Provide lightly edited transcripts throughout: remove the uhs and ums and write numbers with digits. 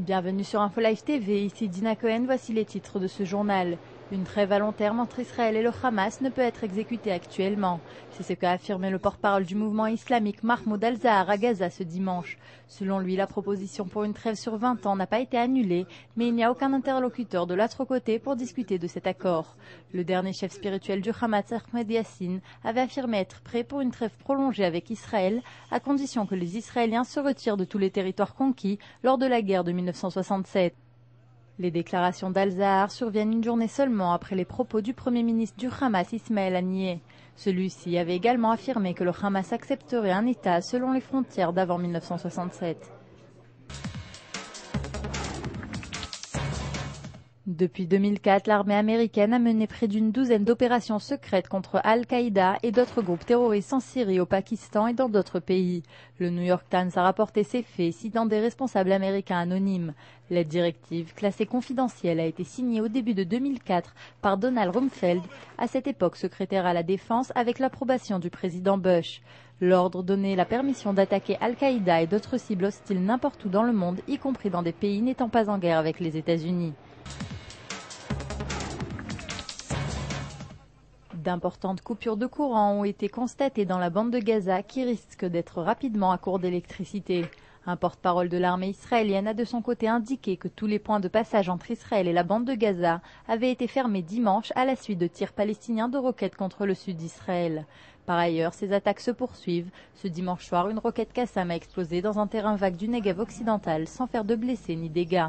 Bienvenue sur Info Live TV, ici Dina Cohen, voici les titres de ce journal. Une trêve à long terme entre Israël et le Hamas ne peut être exécutée actuellement. C'est ce qu'a affirmé le porte-parole du mouvement islamique Mahmoud Al-Zahar à Gaza ce dimanche. Selon lui, la proposition pour une trêve sur 20 ans n'a pas été annulée, mais il n'y a aucun interlocuteur de l'autre côté pour discuter de cet accord. Le dernier chef spirituel du Hamas, Ahmed Yassin, avait affirmé être prêt pour une trêve prolongée avec Israël, à condition que les Israéliens se retirent de tous les territoires conquis lors de la guerre de 1967. Les déclarations d'Al-Zahar surviennent une journée seulement après les propos du Premier ministre du Hamas, Ismaël Haniyeh. Celui-ci avait également affirmé que le Hamas accepterait un État selon les frontières d'avant 1967. Depuis 2004, l'armée américaine a mené près d'une douzaine d'opérations secrètes contre Al-Qaïda et d'autres groupes terroristes en Syrie, au Pakistan et dans d'autres pays. Le New York Times a rapporté ces faits, citant des responsables américains anonymes. L'aide directive, classée confidentielle, a été signée au début de 2004 par Donald Rumsfeld, à cette époque secrétaire à la Défense, avec l'approbation du président Bush. L'ordre donnait la permission d'attaquer Al-Qaïda et d'autres cibles hostiles n'importe où dans le monde, y compris dans des pays n'étant pas en guerre avec les États-Unis. D'importantes coupures de courant ont été constatées dans la bande de Gaza qui risquent d'être rapidement à court d'électricité. Un porte-parole de l'armée israélienne a de son côté indiqué que tous les points de passage entre Israël et la bande de Gaza avaient été fermés dimanche à la suite de tirs palestiniens de roquettes contre le sud d'Israël. Par ailleurs, ces attaques se poursuivent. Ce dimanche soir, une roquette Qassam a explosé dans un terrain vague du Negev occidental sans faire de blessés ni dégâts.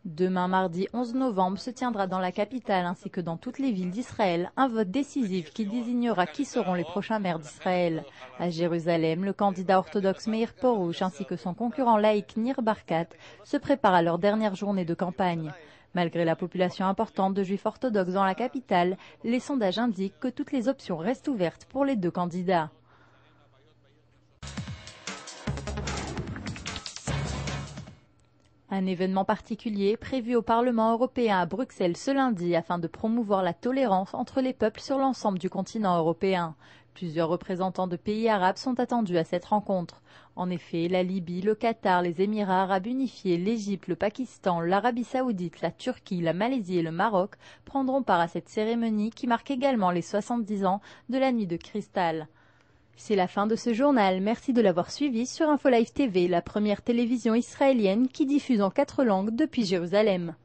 Demain, mardi 11 novembre, se tiendra dans la capitale ainsi que dans toutes les villes d'Israël un vote décisif qui désignera qui seront les prochains maires d'Israël. À Jérusalem, le candidat orthodoxe Meir Porush ainsi que son concurrent laïque Nir Barkat se préparent à leur dernière journée de campagne. Malgré la population importante de juifs orthodoxes dans la capitale, les sondages indiquent que toutes les options restent ouvertes pour les deux candidats. Un événement particulier prévu au Parlement européen à Bruxelles ce lundi afin de promouvoir la tolérance entre les peuples sur l'ensemble du continent européen. Plusieurs représentants de pays arabes sont attendus à cette rencontre. En effet, la Libye, le Qatar, les Émirats arabes unifiés, l'Égypte, le Pakistan, l'Arabie saoudite, la Turquie, la Malaisie et le Maroc prendront part à cette cérémonie qui marque également les 70 ans de la Nuit de Cristal. C'est la fin de ce journal. Merci de l'avoir suivi sur Info Live TV, la première télévision israélienne qui diffuse en 4 langues depuis Jérusalem.